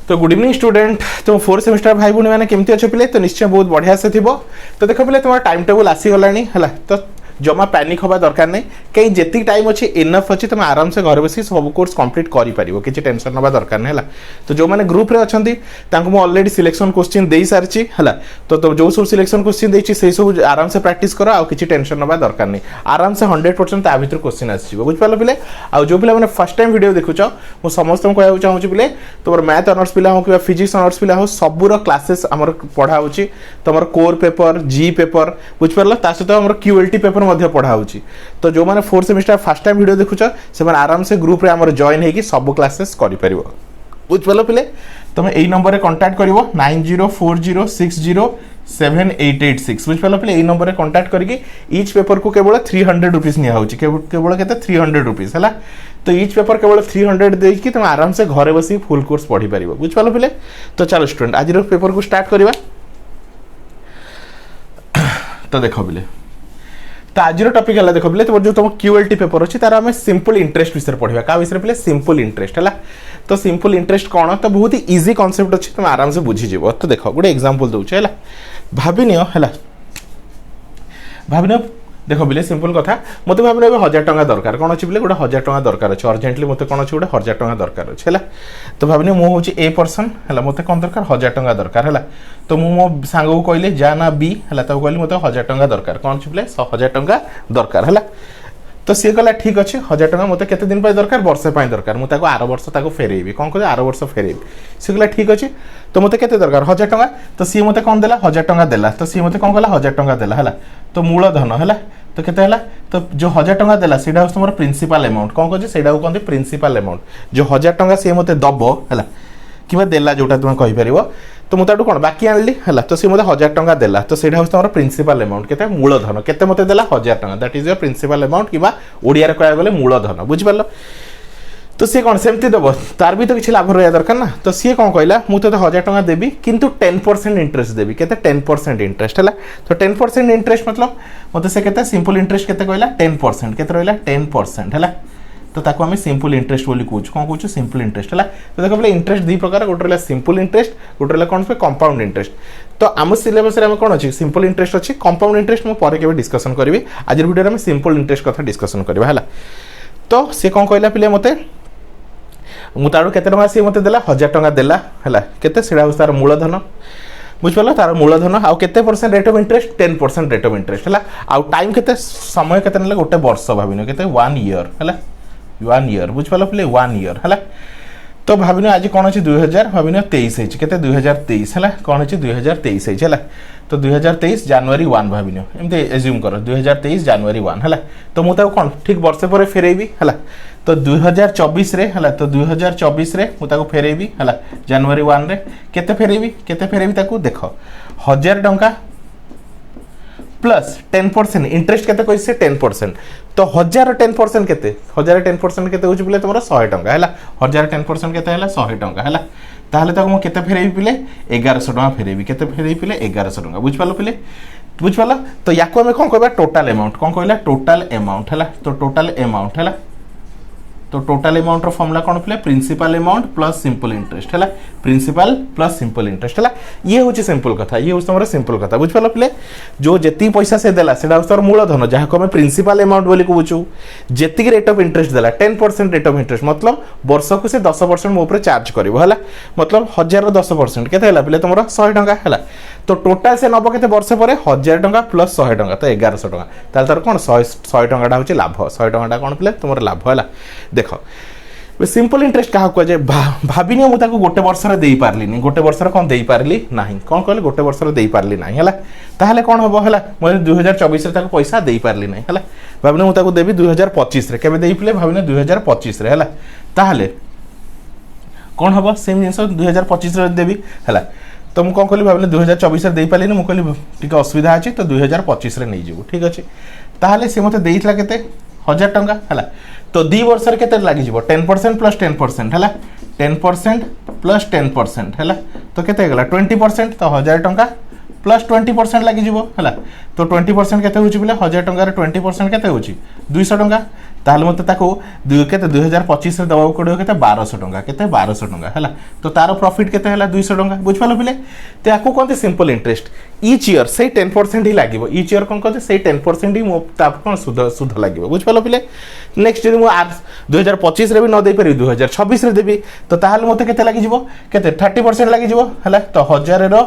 तो good evening student, तुम fourth semester भाई भूणी मैंने केमती अच्छे पिले तो निश्चय बहुत बढ़िया से थी। तो देख पिले तुम टाइम टेबल आसीगला है तो जमा पैनिक हवा दरकार नहीं कहीं जी टाइम अच्छे इनफ अच्छी तुम आराम से घर बस सब कोर्स कंप्लीट कर किसी टेंशन ना दरकार नहीं है। तो जो मैंने ग्रुप रे अच्छा मुझे ऑलरेडी सिलेक्शन क्वेश्चन दे सारी है तो जो सब सिलेक्शन क्वेश्चन देती से सब आराम से प्रैक्टिस कर आ किसी टेंशन ना दरकार नहीं आराम से 100% ता भर क्वेश्चन आसो बुझिपाल पिले। आ जो पिला मैंने फर्स्ट टाइम वीडियो देखुच मुझे समस्त कहना चाहूँगी पिले तुम मैथ ऑनर्स पिला हो कि फिजिक्स ऑनर्स पिला हो सबूर क्लासेस आमर पढ़ा होची तुम कोर पेपर जी पेपर बुझिपाल ता सहित आम क्यूएलटी पेपर पढ़ा होची। तो जो मैंने fourth semester first time video देखुच से आराम से ग्रुप रे आमर जॉइन होगी सब क्लासेस कर बुझिपाल पिले। तुम यही नंबर रे कांटेक्ट करिवो 9040607886 बुझिपाल पिले। यही नंबर रे कांटेक्ट करके ईच पेपर को केवल 300 रुपीस निया होची केवल केते 300 रुपीस है। तो ईच पेपर केवल 300 देकी तुम आराम से घरे बसी फुल कोर्स पढ़ी पारिबो बुझिपाल पिले। तो चलो स्टूडेंट आज पेपर को स्टार्ट करिवा। तो देखो पिले तो आज टॉपिक है देखो पिले तुम जो तुम क्यूएलटी पेपर अच्छी तार आम सिंपल इंटरेस्ट विषय पढ़ा क्या विषय पिले सिंपल इंटरेस्ट है। तो सिंपल इंटरेस्ट कौन तो बहुत ही इजी कॉन्सेप्ट अच्छी तुम आराम से बुझीज। तो देख गोटे एग्जांपल दूचे है भाविनिय है भाविनिय देख बिले सिंपल कथा मत भाव 1000 टंका दरकार कौन अच्छी बोले गोटे 1000 टंका दरकार अच्छे अर्जेंटली मत कौन अच्छे गोटे 1000 टंका दरकार अच्छे है। तो भावनी मुझे ए पर्सन है मत कौन दरकार 1000 टंका दरकार है। तो मु मो सांग को कहली जा ना बी है तो कहली मत 1000 टंका दरकार कौन अच्छी बोले 1000 टंका दरकार है। तो सी कहला ठीक अच्छे 1000 टंका मत केते दिन दरकार वर्षे दरकार मुझे आर वर्ष फेरैबी कौन कह आर वर्ष फेरैबी सी कहला ठीक अच्छे तो मत केते दरकार 1000 टंका। तो सी मत कौन देला 1000 टंका देला तो सी मत कौन कहला 1000 टंका देला है। तो मूलधन है तो केते है तो जो 1000 टंका देला सीधा तुम प्रिंसिपल अमाउंट कौन कह से कहते प्रिंसिपल अमाउंट जो 1000 टंका सी मत दब है कि देला जोटा तुम कहीपर तो मुझे कौन बाकी आनली है तो सी मत 1000 टंका देला तो सीधा तुम प्रिंसिपल अमाउंट केते मूलधन केते मत देला 1000 टंका that is your principal amount कि ओडिया कह गले मूलधन बुझिपाल। तो सी कौन सेमती दब तार भी तो किसी लाभ रहा दरकार ना। तो सी कौन कहला मुझे 1000 टंका देवी किंतु 10% इंटरेस्ट देवी केते 10% इंटरेस्ट है। तो 10% इंटरेस्ट मतलब मतलब से केते सिंपल इंटरेस्ट केते कहला 10% केते रहला 10% है। तो ताको हमें सिंपल इंटरेस्ट बोली कहूँ कौन कहूँ सिंपल इंटरेस्ट है। तो देखो बोले इंटरेस्ट दी प्रकार गोटे रहा सिंपल इंटरेस्ट गोटे रहा कौन पे कंपाउंड इंटरेस्ट। तो आम सिलेबस में कौन अच्छी सिंपल इंटरेस्ट अच्छी कंपाउंड इंटरेस्ट मुझे के डिस्कसन करी आज वीडियो में सिंपल इंटरेस्ट कथा डिस्कसन करवा है। तो सी कौन कहला पिले मते मुझे केते टंका सी मत देला 1000 टंका देला है केते सेड़ा तार मूलधन बुझिपाल तार मूलधन आउ केते percent rate of interest 10% rate of interest है। आउ टाइम केते समय केते नेला गोटे वर्ष भाविनो केते 1 ईयर है 1 ईयर बुझिपाल पिले 1 ईयर है। तो भाविनो आज कौन अच्छी 2023 केते 2023 है कौन अच्छी 2023 है। तो 2023 जनवरी 1 भाविनो एमती एज्यूम कर 2023 जनवरी 1 है। तो मुझे कौन ठीक वर्षे पर फेरैबी है। तो 2024 रे है तो 2024 रे मुझे फेरैबी है जनवरी 1 रे केते फेरैबी ताकू देख 1000 टंका प्लस 10% इंटरेस्ट केते कोई से 10%। तो 1000 10% केते 1000 10% केते होची बोले तुमरा 100 टंका है 1000 10% केते है 100 टंका है। ताहले ताको मु केते फेरैबी पिले 1100 टंका फेरैबी केते फेरैबी पिले 1100 टंका बुझिपालो पिले बुझिपालो। तो याको हमें कौन कहबा टोटल अमाउंट कौन कहला टोटल अमाउंट है। तो टोटल अमाउंट है तो टोटल अमाउंट रो फॉर्मूला कौन पिले principal amount plus simple interest है प्रिंसिपल प्लस सिंपल इंटरेस्ट है। ये हूँ सिंपल कथा ये हूँ तुम सिंपल कथा बुझिपाल पिले जो जी पैसा से देला सेटा तुम मूलधन जहाँ को हमें प्रिंसिपल अमाउंट बोली कहूँ जी रेट ऑफ इंटरेस्ट देला 10% रेट ऑफ इंटरेस्ट मतलब वर्ष को से 10% मो ऊपर चार्ज कर मतलब 1000 10% केते है पिले तुम 100 टंका है। तो टोटाल से नब के वर्ष पर 1000 टंका प्लस 100 टंका तो 1100 टंका तार कौन 100 टंका हूँ लाभ 100 टंका कौन पिले तुम लाभ है। देख सिंपल इंटरेस्ट क्या कहुए भाविनी मुझे गोटे वर्ष दे पार्ली गोटे वर्ष कौन दे पार्ली ना कौन कहले गोटे वर्ष दे पार्ली ना है। ताहले कौन हम है मुझे 2024 पैसा दे पार्ली ना है भाविनी मुझे देवी 2025 केवे दे पिले भाविनी 2025 है। ताहले कौन हम सेम जिन 2025 देवी है। तो मुझे कौन कहली भाविनी 2024 दे पार्ली मुझे कहली टी असुविधा अच्छी तो 2025 नहीं जीव ठीक अच्छे। ताहले सी मत देइथला केते 1000 टंका है। तो 2 वर्ष केते लागी जीवो 10% प्लस 10% है 10% प्लस 10% है तो केते गला 20% तो 1000 टंका प्लस 20% लगी है तो 20% केते होची बोले 1000 टंकार 20% केते होची 200 टंका ताहले मते ताको केते 2025 रे दबाव पड़ो केते 1200 टंका केते 1200 टंका है तो तार प्रॉफिट केते है 200 टंका बुझ पालो पिले ते आको कोनते सिंपल इंटरेस्ट ईच ईयर से 10% ही लागिवो ईच ईयर कोन कहते से 10% ही मो ताप कोन सुध लागिवो बुझ पालो पिले नेक्स्ट जदि मो 2025 रे भी न दे पारि 2026 रे देबी तो ताहले मते केते लागि जिवो केते 30% लागि जिवो हला तो 1000 रो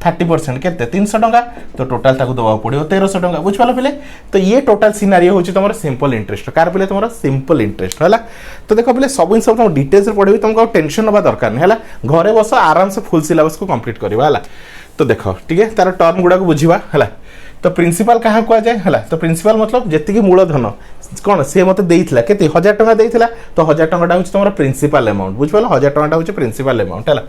30% केते 300 टंका तो टोटल ताको दबा पड़ो 1300 टंका बुझ पालो पिले तो ये टोटल सिनारियो होची तमरो सिंपल इंटरेस्ट कार पिले तमरो सिंपल इंटरेस्ट हला तो देखो पिले सब सब तुम डिटेल्स पढ़ेबी तुमको टेंशन नबा दरकार नहीं हला घरे बस आराम से फुल सिलेबस को कंप्लीट करबा हला तो देखो ठीक है तार टर्म गुडा को बुझीबा हला तो प्रिंसिपल कहा कुआ जाए हला तो प्रिंसिपल मतलब जेतिकी मूलधन कौन से मते देइथिला केते 1000 टंका देइथिला तो 1000 टंका होची तमरा प्रिंसिपल अमाउंट बुझ पालो 1000 टंका होची प्रिंसिपल अमाउंट हला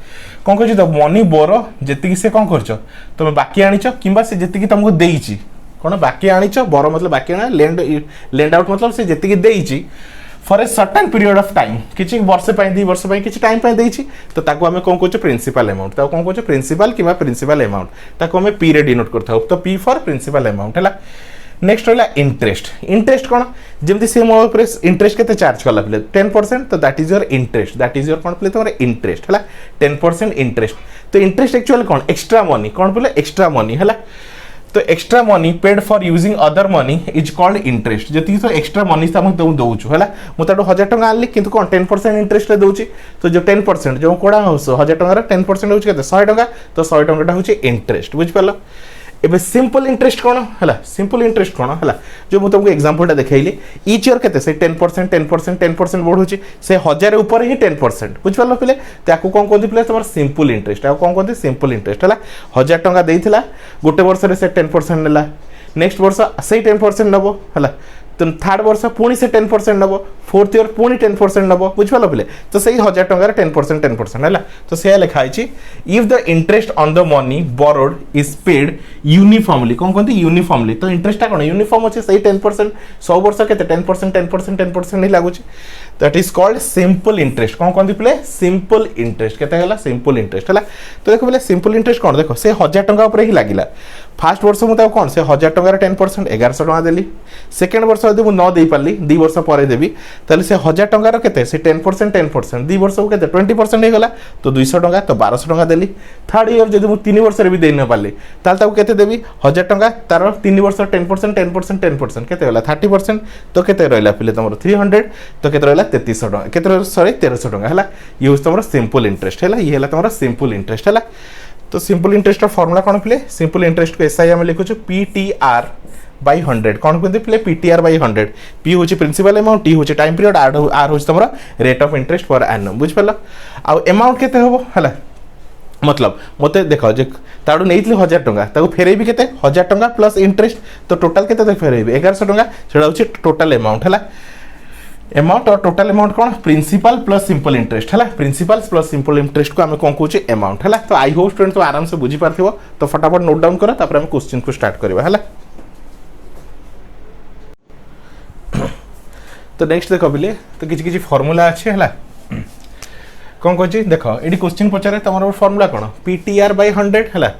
कोन कहछि तो मनी बोरो जेतिकी से कोन करछो तुम बाकी आनिचो किंबा से जेतिकी तुमको देइची कोन बाकी आनिचो बोरो मतलब बाकी आना लैंड आउट मतलब से जेतिकी देइची for a certain period of time किछि वर्ष पय 2 वर्ष पय किछि टाइम पय देइची तो ताको हमें कोन कहछो प्रिंसिपल अमाउंट ताको कोन कहछो प्रिंसिपल किंबा प्रिंसिपल अमाउंट ताको हमें पी रे डिनोट करथाउ तो पी फॉर प्रिंसिपल अमाउंट हला नेक्स्ट होला इंटरेस्ट इंटरेस्ट कोन जेमति से मो ऊपर इंटरेस्ट केते चार्ज करला पले 10% तो that is your interest that is your कोन पले तोर इंटरेस्ट हला 10% इंटरेस्ट तो इंटरेस्ट एक्चुअली कोन एक्स्ट्रा मनी कोन पले एक्स्ट्रा मनी हला तो extra money paid for using other money is called interest जति तो एक्स्ट्रा मनी हम दउछु हला मु ताडो 1000 टंका आनली किंतु कोन 10% इंटरेस्ट रे दउची तो जो 10% जो कोडा 1000 टंका रे 10% होची केते 100 टंका तो 100 टंका होची इंटरेस्ट बुझ पालो एबे सिंपल इंटरेस्ट कोन हला सिंपल इंटरेस्ट कोन हला जो मु तुमको एग्जांपल टा देखाइली ईच ईयर केते से 10% बढ़ुची से 1000 ऊपर ही 10% बुझ पालो पले ताको कोन कोन दिप्ले तमर सिंपल इंटरेस्ट आ कोन कोन सिंपल इंटरेस्ट हला 1000 टंका देइथिला गोटे वर्ष रे से 10% नेला नेक्स्ट वर्ष से 10% नबो हला तो थर्ड वर्ष पुणी से 10% नबो फोर्थ ईयर पुणी 10% नबो बुझ पालो पले तो सही 1000 टंका रे 10% हला तो से लिखा आइछि if the interest on the money borrowed is paid uniformly कोन कोन यूनिफॉर्मली तो इंटरेस्ट टा कोन यूनिफॉर्म अछि सही 10% 100 वर्ष केते 10% ही लागुछि that is called simple interest कोन कोन पले सिंपल इंटरेस्ट केते हला सिंपल इंटरेस्ट हला तो देखो पले सिंपल इंटरेस्ट कोन देखो से 1000 टंका ऊपर ही लागिला फर्स्ट वर्ष मु ता कोन से 1000 टंका रे 10% 1100 टंका देली सेकंड वर्ष यदि मु न देई पाली 2 वर्ष परे देबी ताले से 1000 टंका रो केते से 10% 2 वर्ष को केते 20% हे गला तो 200 टंका तो 1200 टंका देली थर्ड ईयर यदि मु 3 वर्ष रे भी देई न पाली ताले ताको केते देबी 1000 टंका तार 3 वर्ष 10% केते होला 30% तो केते रहला पिले तमरो 300 तो केते रहला 3300 टंका केते सॉरी 1300 टंका हला ये होस तमरो सिंपल इंटरेस्ट हला ये हला तमरो सिंपल इंटरेस्ट हला तो सिंपल इंटरेस्ट रा फार्मूला कोन पिले सिंपल इंटरेस्ट को एसआई हम लिखु छु पीटीआर बाय 100 कोन कहते पिले पीटीआर बाय 100 पी होची प्रिंसिपल अमाउंट टी होची टाइम पीरियड आर होची तमरा रेट ऑफ इंटरेस्ट पर एनम बुझ पला आ अमाउंट केते होबो हला मतलब मते देखो जे ताडू नेइतली 1000 टंका ताको फेरेबी केते 1000 टंका प्लस इंटरेस्ट तो टोटल केते तक फेरेबी 1100 टंका सेडा होची टोटल अमाउंट हला अमाउंट और टोटल अमाउंट कौन प्रिंसिपल प्लस सिंपल इंटरेस्ट है प्रिंसिपल प्लस सिंपल इंटरेस्ट को आम कौन कहूँ अमाउंट है तो आई होप स्टूडेंट तो आराम से बुझी पार्थिव तो फटाफट नोट डाउन कर तापर हम क्वेश्चन को स्टार्ट करबा है तो नेक्स्ट देख बिले तो किछि किछि फार्मूला अच्छे है कौन कहछि देखो ये क्वेश्चन पचारे तुम फार्मूला कौन पीटीआर बाय 100 है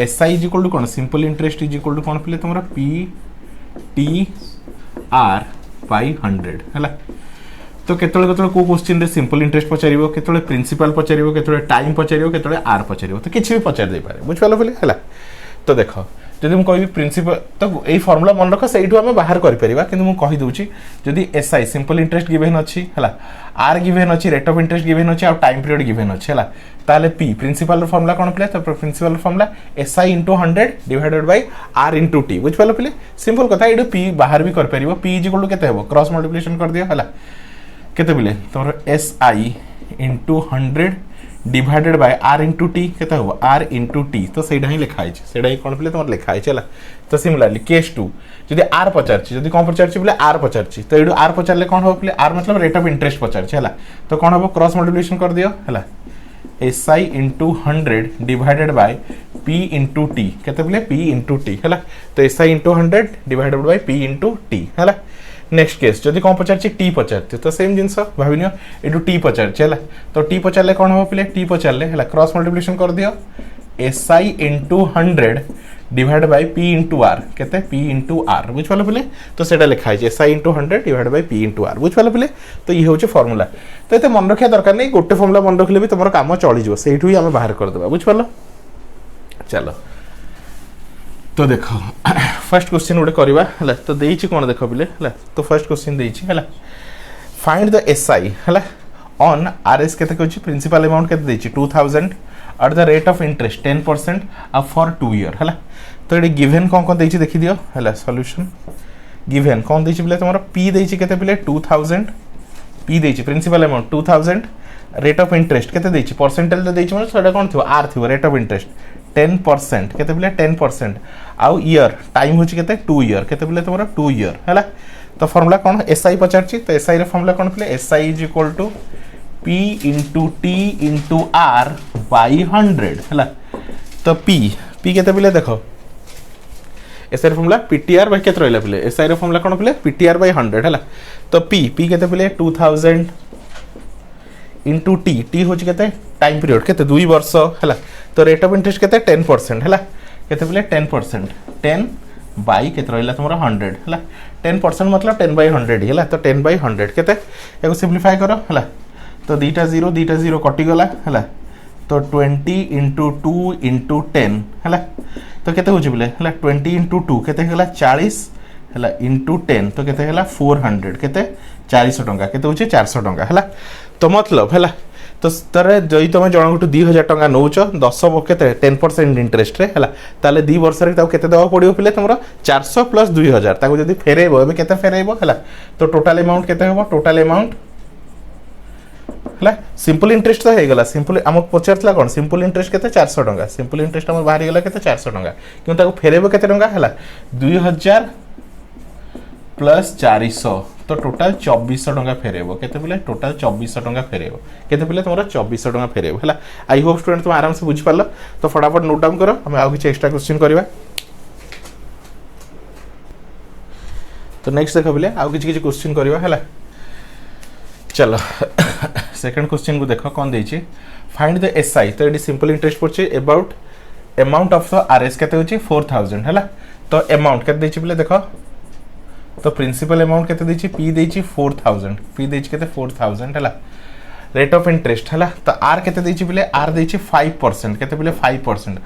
एसआई इज इक्वल टू कौन simple interest is equal to कौन पिले तुम पी टी आर बाय 100 है तो केतळे केतळे को क्वेश्चन रे सिंपल इंटरेस्ट पचारिबो केतळे प्रिंसिपल पचारिबो केतळे टाइम पचारिबो केतळे आर पचारिबो तो किछि भी पचार दे पारे बुझ पालो बोले हला तो देखो जदि हम कहबी प्रिंसिपल तो एई फार्मूला मन रख सेइठु हम बाहर करि परिबा किंतु हम कहि दोछि जदि एसआई सिंपल इंटरेस्ट गिवन अछि हला आर गिवन अछि रेट ऑफ इंटरेस्ट गिवन अछि और टाइम पीरियड गिवन अछि हला ताले पी प्रिंसिपल रो फार्मूला कोन प्ले तो principal formula SI * 100 divided by R * T बुझ पालो प्ले सिंपल कथा एडो पी बाहर भी कर परिबो पी इज इक्वल टू केते हेबो क्रॉस मल्टीप्लिकेशन कर दियो हला केते बिले तोर SI * 100 divided by R * T केते हो आर * टी तो सेडा ही लिखा है सेडा ही कोन प्ले तमर लिखा है चला तो सिमिलरली केस 2 जदि आर पचारछि जदि कोन पचारछि बोले आर पचारछि तो एडो आर पचारले कोन हो प्ले आर मतलब रेट ऑफ इंटरेस्ट पचारछि हला तो कोन हो क्रॉस मल्टीप्लिकेशन कर दियो हला SI * 100 divided by P * T केते बोले पी * टी हला तो SI * 100 divided by P * T हला नेक्स्ट केस जदि कोन पचारछि टी पचारछि तो सेम जिंस भाबिनियो एडु टी पचारछि हला तो टी पचारले कोन हो पिले टी पचारले हला क्रॉस मल्टीप्लिकेशन कर दियो SI into 100 divide by P into R केते P इंटू आर बुझिपाल पिले तो सेटा लिखा है SI into 100 divide by P into R बुझिपाल पिले तो ये होचे फार्मूला तो एते मन रखिया दरकार नहीं गोटे फार्मूला मन रखले भी तुमरो काम चली जो सेठु ही हम बाहर कर देबा बुझिपाल चलो तो देखो फर्स्ट क्वेश्चन गोटे करवा है तो देइछि कोन देखो पिले है तो फर्स्ट क्वेश्चन देइछि है फाइंड द SI है ऑन RS केते कहछि प्रिंसिपल अमाउंट केते देइछि 2000 at the rate of interest 10% अब for 2 year है तो ये गिवन कौन देइछि देखि दियो है सॉल्यूशन गिवन कौन देइछि पिले तुम्हारा P देइछि केते पिले 2000 P देइछि principal amount 2000 rate of interest केते देइछि परसेंटेज देइछि मतलब सेटा कोन थियो R थियो रेट ऑफ इंटरेस्ट 10% केते पिले 10% आउ ईयर टाइम होछि केते 2 ईयर केते पिले तुम्हारा 2 ईयर है तो फार्मूला कौन SI पचारछि तो SI रे फार्मूला कौन पिले SI is equal to P into T into R by 100 है तो P केते पिले देखो SI रे फार्मूला PTR बाई केते रहला पिले SI रे फार्मूला कौन पिले PTR बाई 100 है तो P केते पिले 2000 इंटू T होछि केते टाइम पीरियड केते 2 वर्ष है तो रेट ऑफ इंटरेस्ट केते 10% है केते पिले 10% 10 बाई केते रहला तुमरा 100 है 10% मतलब 10 बाई 100 है तो 10 बाई 100 केते एगो सिंपलीफाई करो है तो दीटा जीरो कटि गला है तो 20 इंटू 2 इंटू 10 है तो केते होछि बिले है 20 इंटू 2 केते हला 40 है इंटू 10 तो केते हला 400 केते 400 टंका केते होछि 400 टंका है तो मतलब है तो तारे जई तुम जन को 2000 टंका नौच 10 केते 10% इंटरेस्ट रे है ताले 2 वर्ष रे ताऊ केते देवा पड़ियो पिले तुमरा 400 प्लस 2000 ताको जदी फेरेबो एबे केते फेरेबो है तो टोटल अमाउंट केते होबो टोटल अमाउंट है सिंपल इंटरेस्ट तो है गला सिंपल हमक पचारतला कोन सिंपल इंटरेस्ट केते 400 टंका सिंपल इंटरेस्ट हमर बाहर गला केते 400 टंका क्यों ताको फेरेबो केते टंका है 2000 प्लस 400 तो टोटल 2400 टंका फेरेबो केते पिले टोटल 2400 टंका फेरेबो केते पिले तमरा 2400 टंका फेरेबो हला आई होप स्टूडेंट तुम आराम से बुझ पालो तो फटाफट नोट डाउन करो हम आउ किछ एक्स्ट्रा क्वेश्चन करबा तो नेक्स्ट देखो पिले आउ किछ क्वेश्चन करबा हला चलो सेकंड क्वेश्चन को देखो कौन देछि फाइंड द SI तो ये सिंपल इंटरेस्ट पड़छि about amount of the RS केते होछि 4000 हला तो अमाउंट केते देछि पिले देखो तो प्रिंसिपल अमाउंट केते देछि P देछि 4000 P देछि केते 4000 हला रेट ऑफ इंटरेस्ट हला तो R केते देछि पिले R देछि 5% केते पिले 5%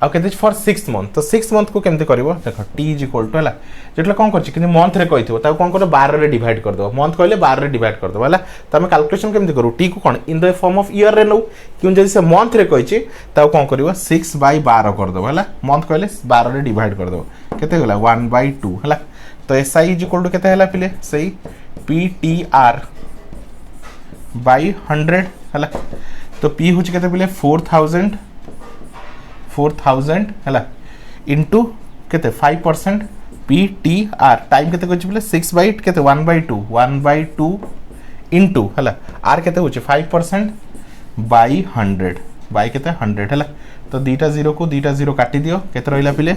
आ केते फॉर 6 मंथ तो 6 मंथ को केमते करबो देखो T इज इक्वल टू हला जेटला कोन करछि कि मंथ रे कहिथिबो ता कोन कर 12 रे डिवाइड कर दो मंथ कहले 12 रे डिवाइड कर दो हला त हम कैलकुलेशन केमते करू T को कोन in the form of year रे नो क्यों जदी से मंथ रे कहिछि ता कोन करबो 6 बाय 12 कर दो हला मंथ कहले 12 रे डिवाइड कर दो केते होला 1/2 हला तो SI इज इक्वल टू केते हला पिले सही PTR बाय 100 हला तो P होछि केते पिले 4000 हला इनटू केते 5% PTR टाइम केते कहछि पिले 6 बाय केते 1/2 इनटू हला R केते होछि 5% बाय 100 बाय केते 100 हला तो दीटा जीरो को दीटा जीरो काटी दियो केते रहइला पिले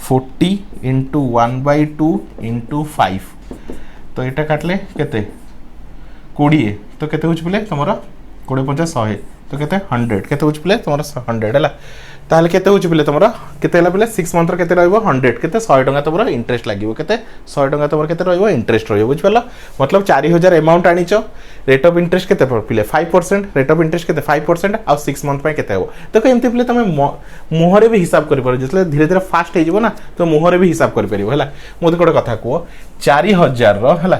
40 इंटू 1/2 इंटू 5 तो यहाँ काटले केते 20 तो केते होछि पिले तमरा 20 50 100 तो केते 100 केते होछि पिले तमरा 100 हला ताले केते होछि पिले तमरा केते हला पिले 6 मंथ रे केते रहइबो 100 केते 100 टंका तमरा इंटरेस्ट लागिवो केते 100 टंका तमरा केते रहइबो इंटरेस्ट रहइबो बुझ पला मतलब 4000 अमाउंट आनिचो रेट ऑफ इंटरेस्ट केते पिले 5% रेट ऑफ इंटरेस्ट केते 5% आ 6 मंथ पे केते हो तो एमती पिले तमे मुहरे भी हिसाब करि पारो जतले धीरे धीरे फास्ट हे जिवो ना तो मुहरे भी हिसाब करि परिबो हला मोते कोटे कथा को 4000 रो हला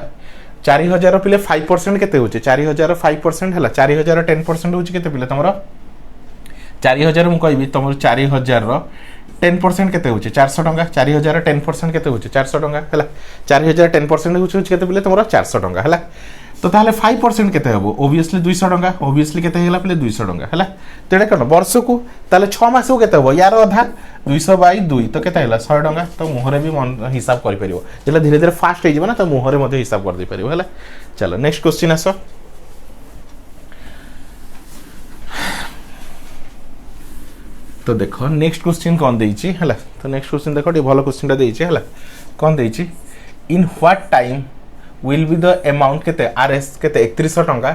4000 पिले 5% केते होचे 4000 5% हला 4000 10% होचे केते पिले तमरा 4000 मु कहबी तमर 4000 रो 10% केते होचे 400 टंका 4000 10% केते होचे 400 टंका हला 4000 10% होचे केते पिले तमरा 400 टंका हला तो ताले 5% केते हबो ऑब्वियसली 200 टंका ऑब्वियसली केते हेला पिले 200 टंका हला तो एटा कोन वर्ष को ताले 6 मास को केते हबो यार आधा 200/2 तो केते हेला 100 टंका तो मुहरे भी हिसाब करि परिबो जेला धीरे धीरे फास्ट हे जिवो ना तो मुहरे मध्ये हिसाब कर दे परिबो हला चलो नेक्स्ट क्वेश्चन आसो तो देखो नेक्स्ट क्वेश्चन कौन देइछि हला तो नेक्स्ट क्वेश्चन देखो डी भलो क्वेश्चन टा देइछि हला कौन देइछि in what time will be the amount केते RS केते 3100 टंका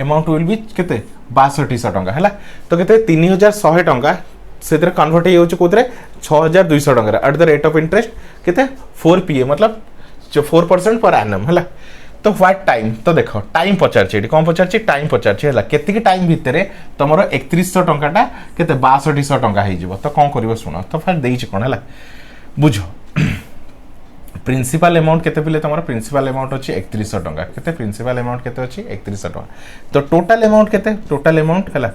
amount will be केते 6200 टंका हला तो केते 3100 टंका से कन्वर्ट हो कौन 6200 टकर at the rate of interest केते 4 PA मतलब 4% पर एनम है। तो व्हाट टाइम तो देख टाइम पचार कौन पचार टाइम पचार के टाइम भितर तुम 3100 टंका के 6200 टंका हो तो कौन कर शुण तो फास्ट देती कौन है बुझ प्रिंसिपल अमाउंट केते पिले तुम प्रिंसिपल अमाउंट अच्छी 3100 टंका केते प्रिंसिपल अमाउंट केते अच्छी 3100 टंका तो टोटल अमाउंट केते टोटल अमाउंट है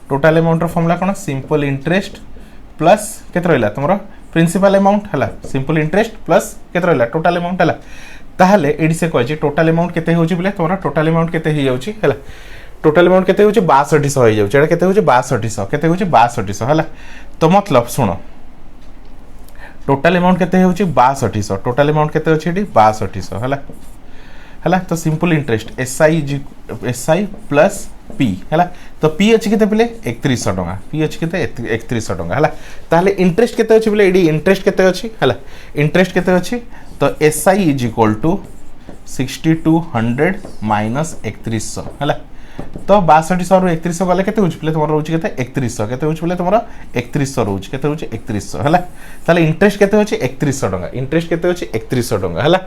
टोटल अमाउंट फॉर्मूला कौन सिंपल इंटरेस्ट प्लस केते रहिला तुम प्रिंसिपल अमाउंट है सिंपल इंटरेस्ट प्लस केते रहिला टोटल अमाउंट है ताहले एडी से कहि टोटल अमाउंट केते होची बोले तुम टोटल अमाउंट केते हो जाउची है टोटल अमाउंट केते होची 6200 हो जाउची एटा केते होची 6200 केते होची 6200 है तो मतलब सुनो टोटल अमाउंट केते होची 6200 टोटल अमाउंट केते होची एडी 6200 है तो simple interest SI plus P है तो पी अच्छी केते पिले 3100 टंका पी अच्छी केते 3100 टंका है ताहले इंटरेस्ट केते अछि बोले एडी इंटरेस्ट केते अछि है इंटरेस्ट केते अछि तो SI is equal to 6200 minus 3100 है तो 6200 रु 3100 गले केते होची बोले तुम रोची केते 3100 केते होची बोले तुम 3100 रोची केते होची 3100 है ताले इंटरेस्ट केते होची 3100 टंका इंटरेस्ट केते होची 3100 टंका है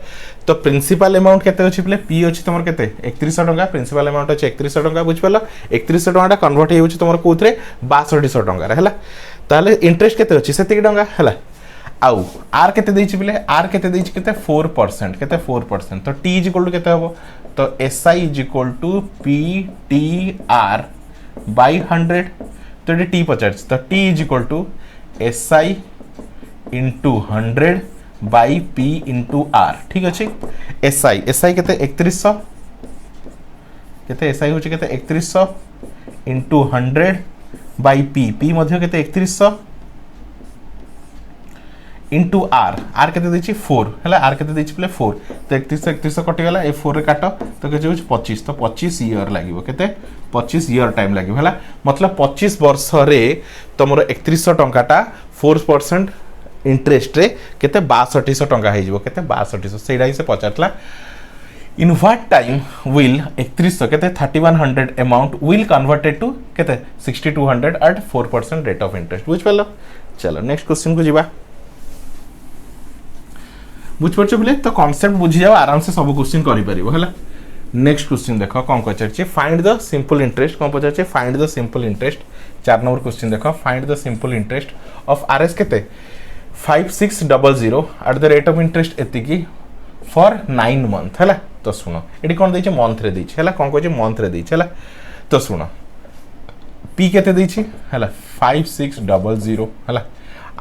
तो प्रिंसिपल अमाउंट केते होची बोले पी होची तुम केते 3100 टंका प्रिंसिपल अमाउंट होची 3100 टंका बुझ पलो 3100 टंका कन्वर्ट हे होची तुम कोथरे 6200 टंका है ताले इंटरेस्ट केते होची सेति टंका है आउ आर केते देछि बोले आर केते देछि केते 4% केते 4% तो टी इज इक्वल टू केते हबो तो SI is equal to P T R by 100 तो ये टी पचार तो T is equal to SI into 100 by P into R ठीक अच्छे एसआई एसआई केते 3100 केते एसआई होची केते 3100 इंटू 100 बाय पी पी मध्य केते 3100 इंटू आर आर केते देछि 4 हैला आर केते देछि प्ले 4 तो 3100 कटि गला ए 4 रे काट तो के होछि 25 तो 25 ईयर लागिवो केते 25 ईयर टाइम लागिवो हैला मतलब 25 वर्ष रे तमरो 3100 टंकाटा 4% इंटरेस्ट रे केते 6200 टंका हे जिवो केते 6200 सेडा ही से पचारतला इन व्हाट टाइम विल 3100 केते 3100 अमाउंट विल कन्वर्टेड टू केते 6200 एट 4% रेट ऑफ इंटरेस्ट बुझ पलो चलो नेक्स्ट क्वेश्चन को जिबा बुझ पड़छ बोले तो कांसेप्ट बुझी जाओ आराम से सब क्वेश्चन करि परिबो हैला नेक्स्ट क्वेश्चन देखो कोन पचारछे फाइंड द सिंपल इंटरेस्ट कोन पचारछे find the simple interest 4 number question देखो find the simple interest of RS केते 5600 at the rate of interest एतिकी फॉर 9 मंथ हैला तो सुनो एडी कोन दैछे मंथ रे दैछे हैला कोन कहछे मंथ रे दैछे हैला तो सुनो पी केते दैछे हैला 5600 हैला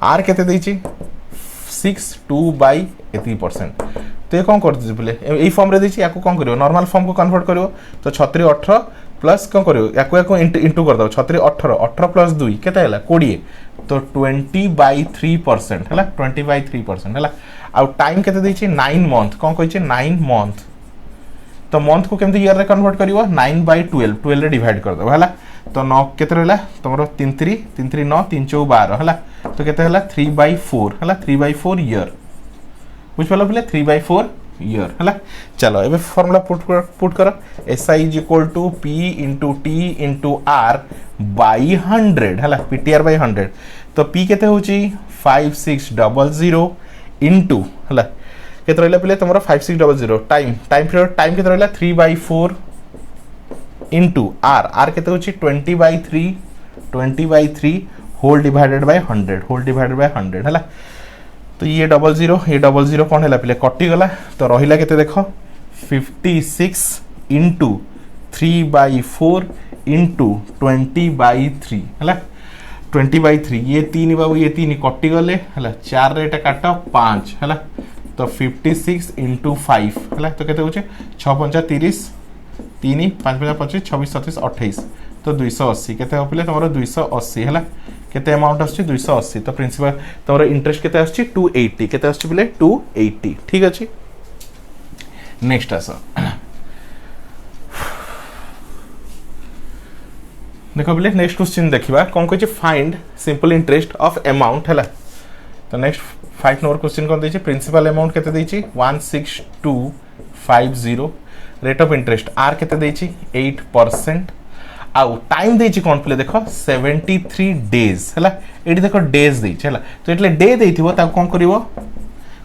आर केते दैछे 62 बाय 80% तो ये कौन कर दे बोले ए फॉर्म रे देछि याको कौन करियो नॉर्मल फॉर्म को कन्वर्ट करियो तो 36 18 प्लस कौन करियो याको इंटू कर दो 36 18 18 प्लस 2 केते हैला 20 तो 20 बाय 3% हैला 20 बाय 3% हैला आ टाइम केते देछि 9 मंथ कौन कहिछि 9 मंथ तो मंथ को केमते ईयर रे कन्वर्ट करियो 9 बाय 12 12 रे डिवाइड कर दो हैला तो 9 केते रहला तमरो 3 3 3 3 9 3 4 12 हैला तो केते हैला 3 बाय 4 हैला 3 बाय 4 ईयर बुझ पलो बोले 3 बाय 4 ईयर हैला चलो एबे फार्मूला पुट करो SI is equal to P into T into R by 100 हैला पीटीआर बाय 100 तो पी केते होची 5600 इंटू हैला केते रहला पले तमरो 5600 टाइम पीरियड टाइम केते रहला 3 बाय 4 इंटू आर आर केते होची 20 बाय 3 होल डिवाइडेड बाय 100 हैला तो ये 00 कौन है पे कटि गला तो रहिला केते देखो 56 इंटू 3 बाय 4 इंटू 20 बाय 3 हैला 20 बाय 3 ये 3 बाबू ये 3 कटि गले हैला 4 रे एटा काट 5 हैला तो 56 इंटू 5 हैला तो केते होचे 6 5 30 3 5 5 25 26 27 28 तो 280 केते हो पले तमरो 280 हैला केते अमाउंट आछि 280 तो प्रिंसिपल तमरो इंटरेस्ट केते आछि 280 केते आछि पले 280 ठीक अछि नेक्स्ट आसो देखो पले नेक्स्ट क्वेश्चन देखिबा कोन कहै छै find simple interest of amount हैला तो नेक्स्ट 5 नंबर क्वेश्चन कोन दै छै प्रिंसिपल अमाउंट केते दै छै 16250 रेट ऑफ इंटरेस्ट आर केते दै छै 8% आउ टाइम देछि कोन पिले देखो 73 डेज हला एठी देखो डेज देछि हला तो एटले डे देथिबो ता कोन करिवो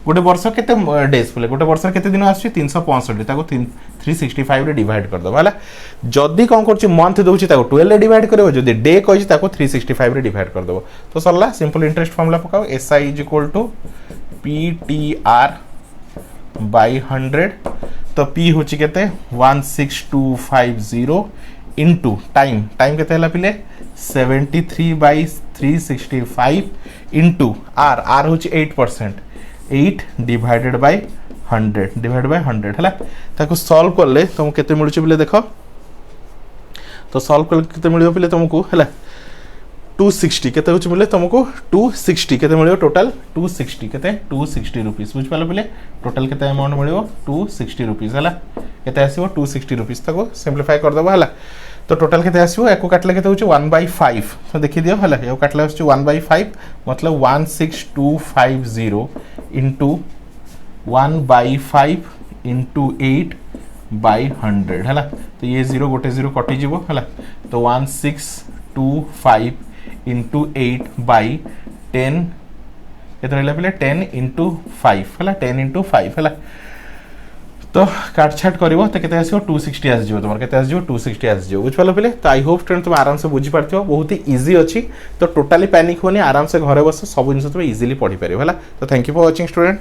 गोटे वर्ष केते डेज पिले गोटे वर्ष केते दिन आछि 365 ताको 365 रे डिवाइड कर दो हला जदी कोन करछि मंथ दोछि ताको 12 रे डिवाइड करबो जदी डे कहि ताको 365 रे डिवाइड कर दो तो सरला सिंपल इंटरेस्ट फॉर्मूला पकाओ SI = PTR by 100 तो P होछि केते 16250 into टाइम केते हला पिले 73 by 365 into R होछि 8% 8 divided by 100 हला ताको सॉल्व करले तुम केते मिलुछि बिले देखो तो सॉल्व करले केते मिलियो पिले तुमको हला 260 केते होछि मिले तुमको 260 केते मिलियो टोटल 260 केते 260 रुपीस बुझ पालो पिले टोटल केते अमाउंट मिलियो 260 रुपीस हला केते आसीबो 260 रुपीस ताको सिंपलीफाई कर दबो हला तो टोटल केते आसीबो एको काटले केते होछि 1/5 तो देखि दियो हला एको काटले होछि 1/5 मतलब 16250 into 1/5 into 8/100 हला तो ये 0 गोटे 0 कटि जीवो हला तो 1625 into 8/10 केते रहला पले 10 into 5 हला 10 into 5 हला तो काट छाट करिवो त केते आसीबो 260 आसी जीवो तमर केते आसी जीवो 260 आसी जीवो बुझ पालो पले तो आई होप स्टूडेंट तुम आराम से बुझी पारथियो बहुत ही इजी अछि तो टोटली पैनिक होनी आराम से घरे बस सब जिंस तुम इजीली पढ़ी पारियो हला तो thank you for watching student.